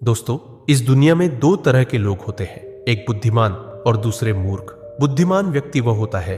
दोस्तों, इस दुनिया में दो तरह के लोग होते हैं, एक बुद्धिमान और दूसरे मूर्ख। बुद्धिमान व्यक्ति वह होता है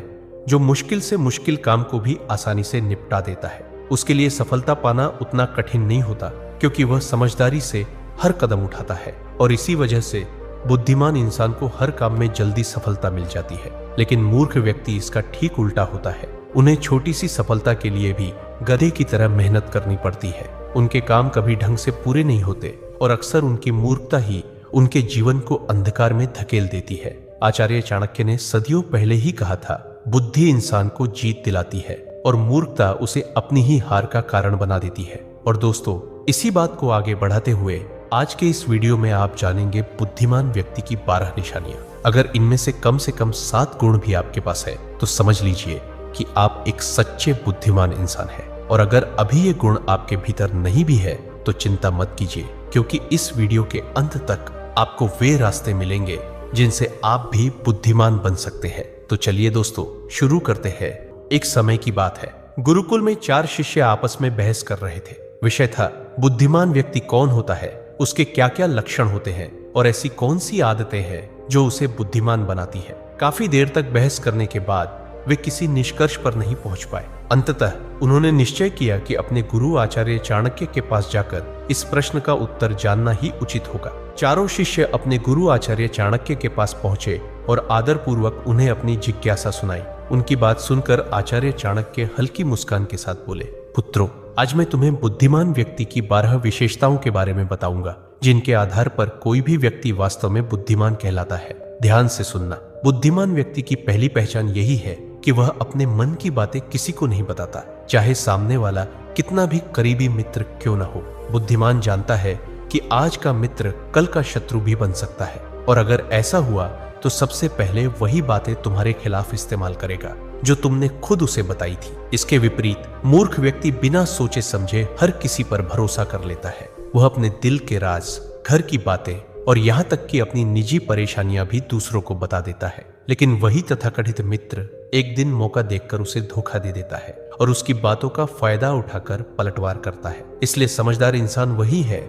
जो मुश्किल से मुश्किल काम को भी आसानी से निपटा देता है। उसके लिए सफलता पाना उतना कठिन नहीं होता क्योंकि वह समझदारी से हर कदम उठाता है और इसी वजह से बुद्धिमान इंसान को हर काम में जल्दी सफलता मिल जाती है। लेकिन मूर्ख व्यक्ति इसका ठीक उल्टा होता है। उन्हें छोटी सी सफलता के लिए भी गधे की तरह मेहनत करनी पड़ती है। उनके काम कभी ढंग से पूरे नहीं होते और अक्सर उनकी मूर्खता ही उनके जीवन को अंधकार में धकेल देती है। आचार्य चाणक्य ने सदियों पहले ही कहा था, बुद्धि इंसान को जीत दिलाती है और मूर्खता उसे अपनी ही हार का कारण बना देती है। और दोस्तों, इसी बात को आगे बढ़ाते हुए आज के इस वीडियो में आप जानेंगे बुद्धिमान व्यक्ति की 12 निशानियां। अगर इनमें से कम 7 गुण भी आपके पास है तो समझ लीजिए कि आप एक सच्चे बुद्धिमान इंसान हैं। और अगर अभी ये गुण आपके भीतर नहीं भी है तो चिंता मत कीजिए, क्योंकि इस वीडियो के अंत तक आपको वे रास्ते मिलेंगे जिनसे आप भी बुद्धिमान बन सकते हैं। तो चलिए दोस्तों, शुरू करते हैं। एक समय की बात है, गुरुकुल में 4 शिष्य आपस में बहस कर रहे थे। विषय था, बुद्धिमान व्यक्ति कौन होता है, उसके क्या क्या लक्षण होते हैं और ऐसी कौन सी आदतें हैं जो उसे बुद्धिमान बनाती है। काफी देर तक बहस करने के बाद वे किसी निष्कर्ष पर नहीं पहुंच पाए। अंततः उन्होंने निश्चय किया कि अपने गुरु आचार्य चाणक्य के पास जाकर इस प्रश्न का उत्तर जानना ही उचित होगा। चारों शिष्य अपने गुरु आचार्य चाणक्य के पास पहुंचे और आदरपूर्वक उन्हें अपनी जिज्ञासा सुनाई। उनकी बात सुनकर आचार्य चाणक्य हल्की मुस्कान के साथ बोले, पुत्रों, आज मैं तुम्हें बुद्धिमान व्यक्ति की 12 विशेषताओं के बारे में बताऊंगा, जिनके आधार पर कोई भी व्यक्ति वास्तव में बुद्धिमान कहलाता है। ध्यान से सुनना। बुद्धिमान व्यक्ति की पहली पहचान यही है कि वह अपने मन की बातें किसी को नहीं बताता, चाहे सामने वाला कितना भी करीबी मित्र क्यों न हो। बुद्धिमान जानता है कि आज का मित्र कल का शत्रु भी बन सकता है, और अगर ऐसा हुआ तो सबसे पहले वही बातें तुम्हारे खिलाफ इस्तेमाल करेगा जो तुमने खुद उसे बताई थी। इसके विपरीत मूर्ख व्यक्ति बिना सोचे समझे हर किसी पर भरोसा कर लेता है। वह अपने दिल के राज, घर की बातें और यहाँ तक कि अपनी निजी परेशानियां भी दूसरों को बता देता है। लेकिन वही तथाकथित मित्र एक दिन मौका देखकर उसे धोखा दे देता है और उसकी बातों का फायदा उठाकर पलटवार करता है। इसलिए समझदार इंसान वही है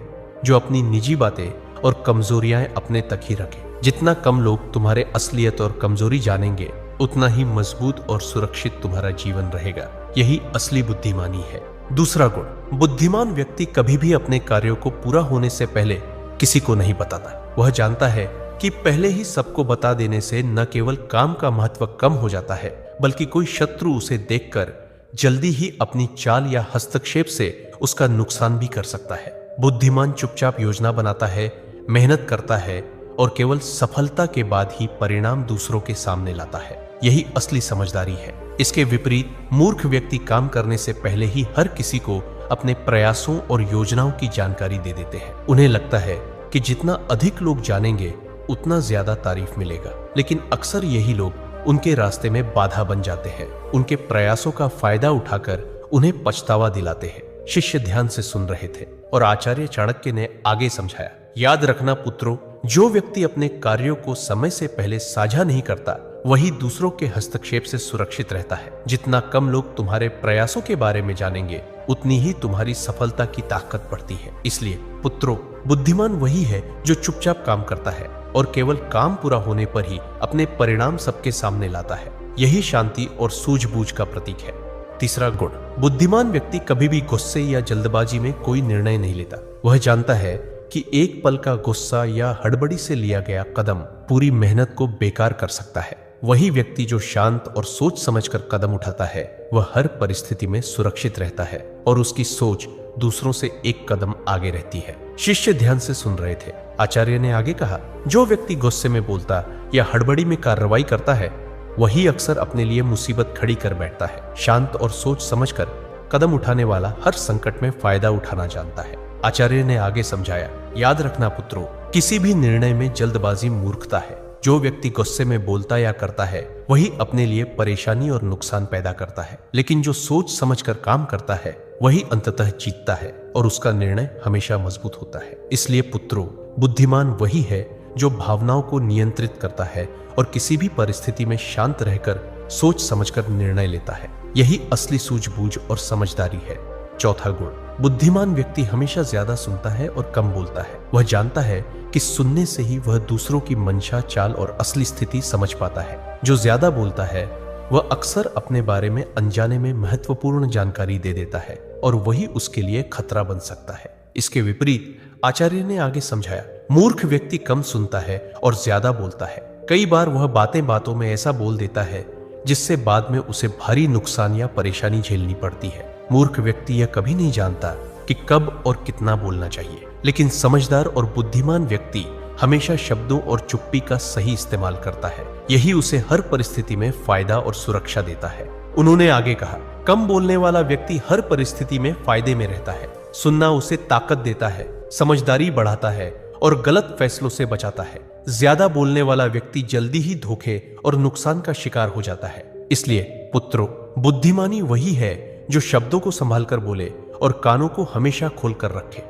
जो अपनी निजी बातें और कमजोरियां अपने तक ही रखे। जितना कम लोग तुम्हारे असलियत और कमजोरी जानेंगे, उतना ही मजबूत और सुरक्षित तुम्हारा जीवन रहेगा। यही असली बुद्धिमानी है। दूसरा गुण, बुद्धिमान व्यक्ति कभी भी अपने कार्यों को पूरा होने से पहले किसी को नहीं बताता। वह जानता है कि पहले ही सबको बता देने से न केवल काम का महत्व कम हो जाता है, बल्कि कोई शत्रु उसे देखकर जल्दी ही अपनी चाल या हस्तक्षेप से उसका नुकसान भी कर सकता है। बुद्धिमान चुपचाप योजना बनाता है, मेहनत करता है और केवल सफलता के बाद ही परिणाम दूसरों के सामने लाता है। यही असली समझदारी है। इसके विपरीत मूर्ख व्यक्ति काम करने से पहले ही हर किसी को अपने प्रयासों और योजनाओं की जानकारी दे देते हैं। उन्हें लगता है कि जितना अधिक लोग जानेंगे उतना ज्यादा तारीफ मिलेगा, लेकिन अक्सर यही लोग उनके रास्ते में बाधा बन जाते हैं। उनके प्रयासों का फायदा उठाकर उन्हें पछतावा दिलाते हैं। शिष्य ध्यान से सुन रहे थे और आचार्य चाणक्य ने आगे समझाया, याद रखना पुत्रों, जो व्यक्ति अपने कार्यों को समय से पहले साझा नहीं करता, वही दूसरों के हस्तक्षेप से सुरक्षित रहता है। जितना कम लोग तुम्हारे प्रयासों के बारे में जानेंगे, उतनी ही तुम्हारी सफलता की ताकत बढ़ती है। इसलिए पुत्रों, बुद्धिमान वही है जो चुपचाप काम करता है और केवल काम पूरा होने पर ही अपने परिणाम सबके सामने लाता है। यही शांति और सूझबूझ का प्रतीक है। तीसरा गुण, बुद्धिमान व्यक्ति कभी भी गुस्से या जल्दबाजी में कोई निर्णय नहीं लेता। वह जानता है कि एक पल का गुस्सा या हड़बड़ी से लिया गया कदम पूरी मेहनत को बेकार कर सकता है। वही व्यक्ति जो शांत और सोच समझकर कदम उठाता है, वह हर परिस्थिति में सुरक्षित रहता है और उसकी सोच दूसरों से एक कदम आगे रहती है। शिष्य ध्यान से सुन रहे थे। आचार्य ने आगे कहा, जो व्यक्ति गुस्से में बोलता या हड़बड़ी में कार्रवाई करता है, वही अक्सर अपने लिए मुसीबत खड़ी कर बैठता है। शांत और सोच समझकर कदम उठाने वाला हर संकट में फायदा उठाना जानता है। आचार्य ने आगे समझाया, याद रखना पुत्रों, किसी भी निर्णय में जल्दबाजी मूर्खता है। जो व्यक्ति गुस्से में बोलता या करता है, वही अपने लिए परेशानी और नुकसान पैदा करता है। लेकिन जो सोच समझकर काम करता है, वही अंततः जीतता है और उसका निर्णय हमेशा मजबूत होता है। इसलिए पुत्रों, बुद्धिमान वही है जो भावनाओं को नियंत्रित करता है और किसी भी परिस्थिति में शांत रहकर सोच समझकर निर्णय लेता है। यही असली सूझबूझ और समझदारी है। चौथा गुण, बुद्धिमान व्यक्ति हमेशा ज्यादा सुनता है और कम बोलता है। वह जानता है कि सुनने से ही वह दूसरों की मंशा, चाल और असली स्थिति समझ पाता है। जो ज्यादा बोलता है वह अक्सर अपने बारे में अनजाने में महत्वपूर्ण जानकारी दे देता है और वही उसके लिए खतरा बन सकता है। इसके विपरीत आचार्य ने आगे समझाया, मूर्ख व्यक्ति कम सुनता है और ज्यादा बोलता है। कई बार वह बातें बातों में ऐसा बोल देता है जिससे बाद में उसे भारी नुकसान या परेशानी झेलनी पड़ती है। मूर्ख व्यक्ति यह कभी नहीं जानता कि कब और कितना बोलना चाहिए, लेकिन समझदार और बुद्धिमान व्यक्ति हमेशा शब्दों और चुप्पी का सही इस्तेमाल करता है। यही उसे हर परिस्थिति में फायदा और सुरक्षा देता है। उन्होंने आगे कहा, कम बोलने वाला व्यक्ति हर परिस्थिति में फायदे में रहता है। सुनना उसे ताकत देता है, समझदारी बढ़ाता है और गलत फैसलों से बचाता है। ज्यादा बोलने वाला व्यक्ति जल्दी ही धोखे और नुकसान का शिकार हो जाता है। इसलिए पुत्रों, बुद्धिमानी वही है जो शब्दों को संभाल कर बोले और कानों को हमेशा खोलकर रखे।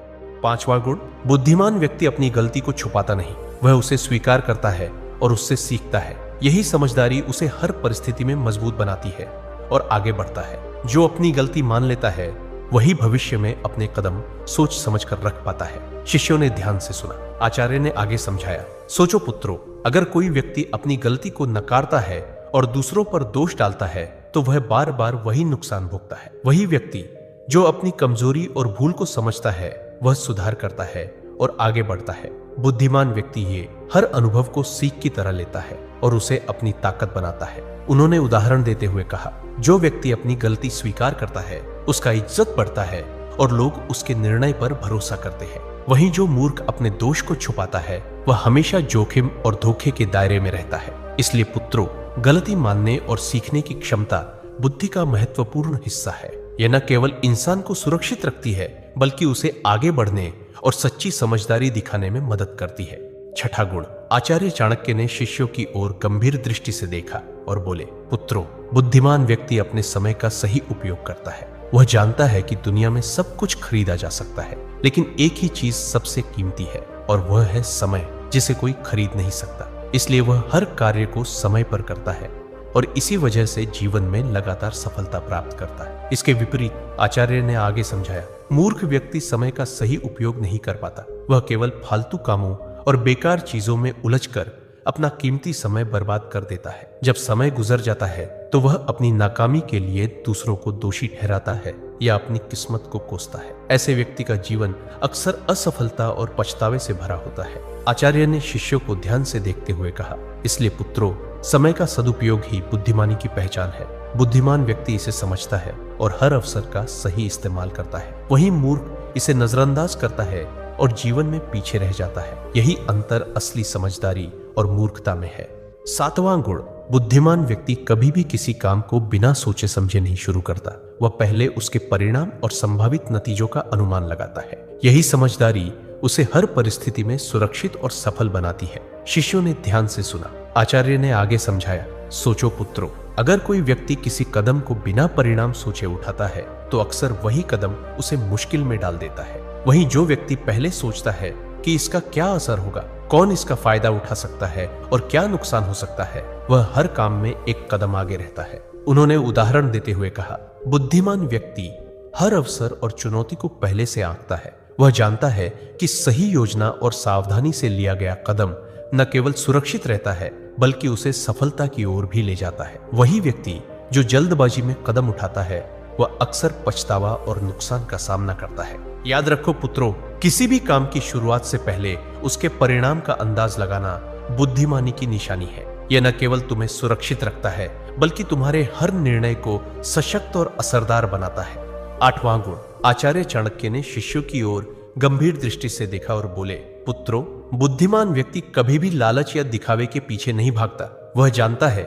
5वां गुण, बुद्धिमान व्यक्ति अपनी गलती को छुपाता नहीं, वह उसे स्वीकार करता है और उससे सीखता है। यही समझदारी उसे हर परिस्थिति में मजबूत बनाती है और आगे बढ़ता है। जो अपनी गलती मान लेता है वही भविष्य में अपने कदम सोच समझ कर रख पाता है। शिष्यों ने ध्यान से सुना। आचार्य ने आगे समझाया, सोचो पुत्रों, अगर कोई व्यक्ति अपनी गलती को नकारता है और दूसरों पर दोष डालता है तो वह बार बार वही नुकसान भोगता है। वही व्यक्ति जो अपनी कमजोरी और भूल को समझता है वह सुधार करता है और आगे बढ़ता है। बुद्धिमान व्यक्ति ये हर अनुभव को सीख की तरह लेता है और उसे अपनी ताकत बनाता है। उन्होंने उदाहरण देते हुए कहा, जो व्यक्ति अपनी गलती स्वीकार करता है उसका इज्जत बढ़ता है और लोग उसके निर्णय पर भरोसा करते हैं। वहीं जो मूर्ख अपने दोष को छुपाता है वह हमेशा जोखिम और धोखे के दायरे में रहता है। इसलिए पुत्रों, गलती मानने और सीखने की क्षमता बुद्धि का महत्वपूर्ण हिस्सा है। यह न केवल इंसान को सुरक्षित रखती है बल्कि उसे आगे बढ़ने और सच्ची समझदारी दिखाने में मदद करती है। 6ठा गुण, आचार्य चाणक्य ने शिष्यों की ओर गंभीर दृष्टि से देखा और बोले, पुत्रों, बुद्धिमान व्यक्ति अपने समय का सही उपयोग करता है। वह जानता है कि दुनिया में सब कुछ खरीदा जा सकता है, लेकिन एक ही चीज सबसे कीमती है और वह है समय, जिसे कोई खरीद नहीं सकता। इसलिए वह हर कार्य को समय पर करता है और इसी वजह से जीवन में लगातार सफलता प्राप्त करता है। इसके विपरीत आचार्य ने आगे समझाया, मूर्ख व्यक्ति समय का सही उपयोग नहीं कर पाता। वह केवल फालतू कामों और बेकार चीजों में उलझकर अपना कीमती समय बर्बाद कर देता है। जब समय गुजर जाता है तो वह अपनी नाकामी के लिए दूसरों को दोषी ठहराता है या अपनी किस्मत को कोसता है। ऐसे व्यक्ति का जीवन अक्सर असफलता और पछतावे से भरा होता है। आचार्य ने शिष्यों को ध्यान से देखते हुए कहा, इसलिए पुत्रों, समय का सदुपयोग ही बुद्धिमानी की पहचान है। बुद्धिमान व्यक्ति इसे समझता है और हर अवसर का सही इस्तेमाल करता है। वहीं मूर्ख इसे नजरअंदाज करता है और जीवन में पीछे रह जाता है। यही अंतर असली समझदारी और मूर्खता में है। 7वां गुण, बुद्धिमान व्यक्ति कभी भी किसी काम को बिना सोचे समझे नहीं शुरू करता। वह पहले उसके परिणाम और संभावित नतीजों का अनुमान लगाता है। यही समझदारी उसे हर परिस्थिति में सुरक्षित और सफल बनाती है। शिष्यों ने ध्यान से सुना। आचार्य ने आगे समझाया, सोचो पुत्रों, अगर कोई व्यक्ति किसी कदम को बिना परिणाम सोचे उठाता है तो अक्सर वही कदम उसे मुश्किल में डाल देता है। वहीं जो व्यक्ति पहले सोचता है कि इसका क्या असर होगा, कौन इसका फायदा उठा सकता है और क्या नुकसान हो सकता है, वह हर काम में एक कदम आगे रहता है। उन्होंने उदाहरण देते हुए कहा, बुद्धिमान व्यक्ति हर अवसर और चुनौती को पहले से आंकता है। वह जानता है कि सही योजना और सावधानी से लिया गया कदम न केवल सुरक्षित रहता है बल्कि उसे सफलता की ओर भी ले जाता है। वही व्यक्ति जो जल्दबाजी में कदम उठाता है वह अक्सर पछतावा और नुकसान का सामना करता है। याद रखो पुत्रों, किसी भी काम की शुरुआत से पहले उसके परिणाम का अंदाज लगाना बुद्धिमानी की निशानी है। यह न केवल तुम्हें सुरक्षित रखता है बल्कि तुम्हारे हर निर्णय को सशक्त और असरदार बनाता है। 8वां गुण, आचार्य चाणक्य ने शिष्यों की ओर गंभीर दृष्टि से देखा और बोले, पुत्रों, बुद्धिमान व्यक्ति कभी भी लालच या दिखावे के पीछे नहीं भागता। वह जानता है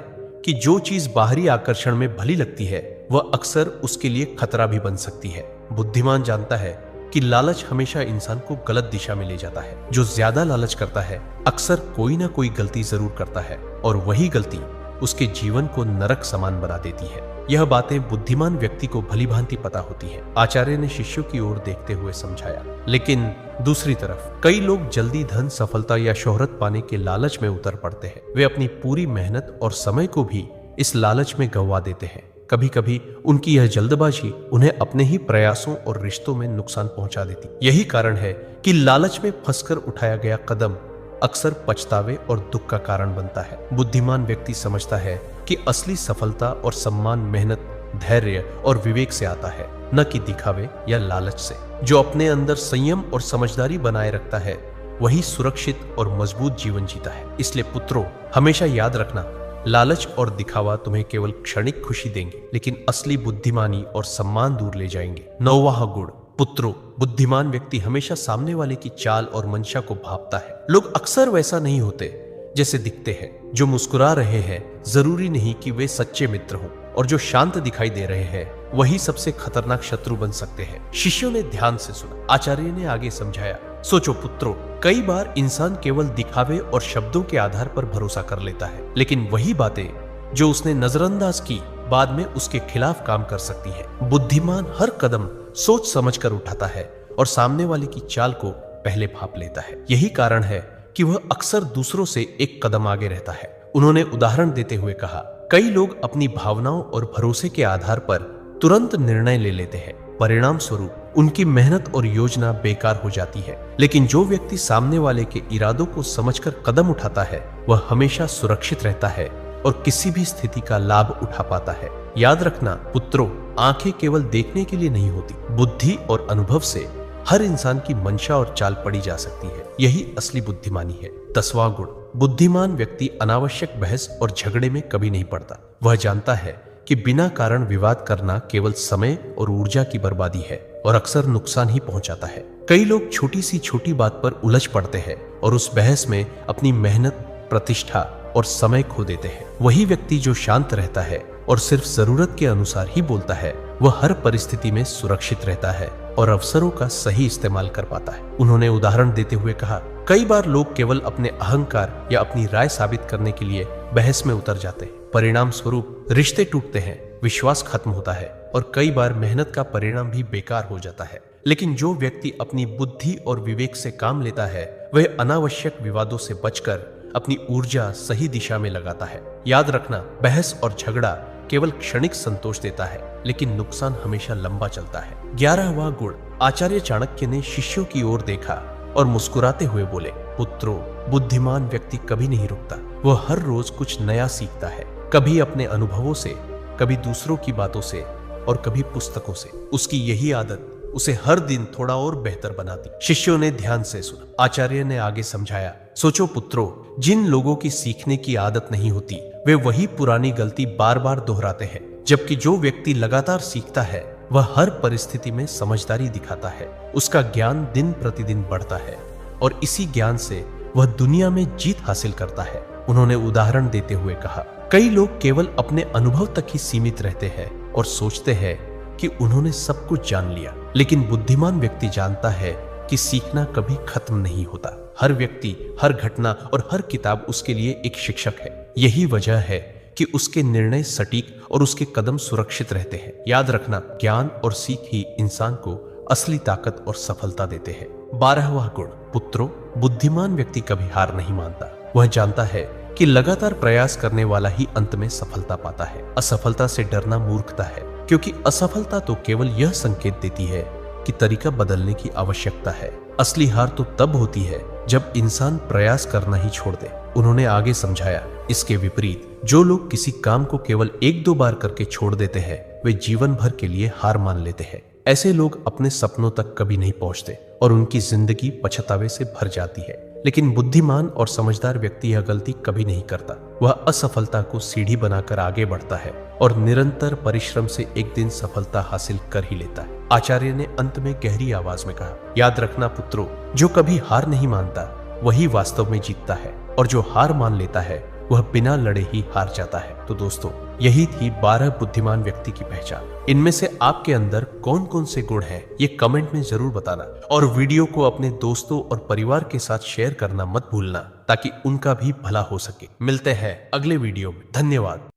कि जो चीज बाहरी आकर्षण में भली लगती है वह अक्सर उसके लिए खतरा भी बन सकती है। बुद्धिमान जानता है कि लालच हमेशा इंसान को गलत दिशा में ले जाता है। जो ज्यादा लालच करता है अक्सर कोई ना कोई गलती जरूर करता है और वही गलती उसके जीवन को नरक समान बना देती है। यह बातें बुद्धिमान व्यक्ति को भली भांति पता होती है। आचार्य ने शिष्यों की ओर देखते हुए समझाया, लेकिन दूसरी तरफ कई लोग जल्दी धन, सफलता या शोहरत पाने के लालच में उतर पड़ते हैं। वे अपनी पूरी मेहनत और समय को भी इस लालच में गंवा देते हैं। कभी कभी उनकी यह जल्दबाजी उन्हें अपने ही प्रयासों और रिश्तों में नुकसान पहुंचा देती। यही कारण है कि लालच में फंसकर उठाया गया कदम अक्सर पछतावे और दुख का कारण बनता है। बुद्धिमान व्यक्ति समझता है कि असली सफलता और सम्मान मेहनत, धैर्य और विवेक से आता है, न कि दिखावे या लालच से। जो अपने अंदर संयम और समझदारी बनाए रखता है वही सुरक्षित और मजबूत जीवन जीता है। इसलिए पुत्रों, हमेशा याद रखना, लालच और दिखावा तुम्हें केवल क्षणिक खुशी देंगे, लेकिन असली बुद्धिमानी और सम्मान दूर ले जाएंगे। 9वां गुण, पुत्रों, बुद्धिमान व्यक्ति हमेशा सामने वाले की चाल और मंशा को भांपता है। लोग अक्सर वैसा नहीं होते जैसे दिखते हैं। जो मुस्कुरा रहे हैं जरूरी नहीं कि वे सच्चे मित्र हों, और जो शांत दिखाई दे रहे हैं वही सबसे खतरनाक शत्रु बन सकते हैं। शिष्यों ने ध्यान से सुना। आचार्य ने आगे समझाया, सोचो पुत्रों, कई बार इंसान केवल दिखावे और शब्दों के आधार पर भरोसा कर लेता है, लेकिन वही बातें जो उसने नजरअंदाज की बाद में उसके खिलाफ काम कर सकती है। बुद्धिमान हर कदम सोच समझकर उठाता है और सामने वाले की चाल को पहले भांप लेता है। यही कारण है कि वह अक्सर दूसरों से एक कदम आगे रहता है। उन्होंने उदाहरण देते हुए कहा, कई लोग अपनी भावनाओं और भरोसे के आधार पर तुरंत निर्णय ले लेते हैं। परिणाम स्वरूप उनकी मेहनत और योजना बेकार हो जाती है। लेकिन जो व्यक्ति सामने वाले के इरादों को समझकर कदम उठाता है वह हमेशा सुरक्षित रहता है और किसी भी स्थिति का लाभ उठा पाता है। याद रखना पुत्रों, आंखें केवल देखने के लिए नहीं होती, बुद्धि और अनुभव से हर इंसान की मंशा और चाल पड़ी जा सकती है। यही असली बुद्धिमानी है। 10वां गुण, बुद्धिमान व्यक्ति अनावश्यक बहस और झगड़े में कभी नहीं पड़ता। वह जानता है कि बिना कारण विवाद करना केवल समय और ऊर्जा की बर्बादी है और अक्सर नुकसान ही पहुंचाता है। कई लोग छोटी सी छोटी बात पर उलझ पड़ते हैं और उस बहस में अपनी मेहनत, प्रतिष्ठा और समय खो देते हैं। वही व्यक्ति जो शांत रहता है और सिर्फ जरूरत के अनुसार ही बोलता है वह हर परिस्थिति में सुरक्षित रहता है और अवसरों का सही इस्तेमाल कर पाता है। उन्होंने उदाहरण देते हुए कहा, कई बार लोग केवल अपने अहंकार या अपनी राय साबित करने के लिए बहस में उतर जाते हैं। परिणाम स्वरूप रिश्ते टूटते हैं, विश्वास खत्म होता है और कई बार मेहनत का परिणाम भी बेकार हो जाता है। लेकिन जो व्यक्ति अपनी बुद्धि और विवेक से काम लेता है वह अनावश्यक विवादों से बचकर अपनी ऊर्जा सही दिशा में लगाता है। याद रखना, बहस और झगड़ा केवल क्षणिक संतोष देता है, लेकिन नुकसान हमेशा लंबा चलता है। 11वां गुण, आचार्य चाणक्य ने शिष्यों की ओर देखा और मुस्कुराते हुए बोले, पुत्रों, बुद्धिमान व्यक्ति कभी नहीं रुकता। वह हर रोज कुछ नया सीखता है, कभी अपने अनुभवों से, कभी दूसरों की बातों से और कभी पुस्तकों से। उसकी यही आदत उसे हर दिन थोड़ा और बेहतर बनाती। शिष्यों ने ध्यान से सुना। आचार्य ने आगे समझाया, सोचो पुत्रों, जिन लोगों की सीखने की आदत नहीं होती वे वही पुरानी गलती बार बार दोहराते हैं, जबकि जो व्यक्ति लगातार सीखता है वह हर परिस्थिति में समझदारी दिखाता है। उसका ज्ञान दिन प्रतिदिन बढ़ता है और इसी ज्ञान से वह दुनिया में जीत हासिल करता है। उन्होंने उदाहरण देते हुए कहा, कई लोग केवल अपने अनुभव तक ही सीमित रहते हैं और सोचते हैं कि उन्होंने सब कुछ जान लिया, लेकिन बुद्धिमान व्यक्ति जानता है कि सीखना कभी खत्म नहीं होता। हर व्यक्ति, हर घटना और हर किताब उसके लिए एक शिक्षक है। यही वजह है कि उसके निर्णय सटीक और उसके कदम सुरक्षित रहते हैं। याद रखना, ज्ञान और सीख ही इंसान को असली ताकत और सफलता देते हैं। 12वां गुण, पुत्रों, बुद्धिमान व्यक्ति कभी हार नहीं मानता। वह जानता है कि लगातार प्रयास करने वाला ही अंत में सफलता पाता है। असफलता से डरना मूर्खता है, क्योंकि असफलता तो केवल यह संकेत देती है कि तरीका बदलने की आवश्यकता है। असली हार तो तब होती है जब इंसान प्रयास करना ही छोड़ दे। उन्होंने आगे समझाया, इसके विपरीत जो लोग किसी काम को केवल 1-2 बार करके छोड़ देते हैं वे जीवन भर के लिए हार मान लेते हैं। ऐसे लोग अपने सपनों तक कभी नहीं पहुंचते और उनकी जिंदगी पछतावे से भर जाती है। लेकिन बुद्धिमान और समझदार व्यक्ति यह गलती कभी नहीं करता। वह असफलता को सीढ़ी बनाकर आगे बढ़ता है और निरंतर परिश्रम से एक दिन सफलता हासिल कर ही लेता है। आचार्य ने अंत में गहरी आवाज में कहा, याद रखना पुत्रों, जो कभी हार नहीं मानता वही वास्तव में जीतता है और जो हार मान लेता है वह बिना लड़े ही हार जाता है। तो दोस्तों, यही थी 12 बुद्धिमान व्यक्ति की पहचान। इनमें से आपके अंदर कौन कौन से गुण हैं ये कमेंट में जरूर बताना और वीडियो को अपने दोस्तों और परिवार के साथ शेयर करना मत भूलना ताकि उनका भी भला हो सके। मिलते हैं अगले वीडियो में। धन्यवाद।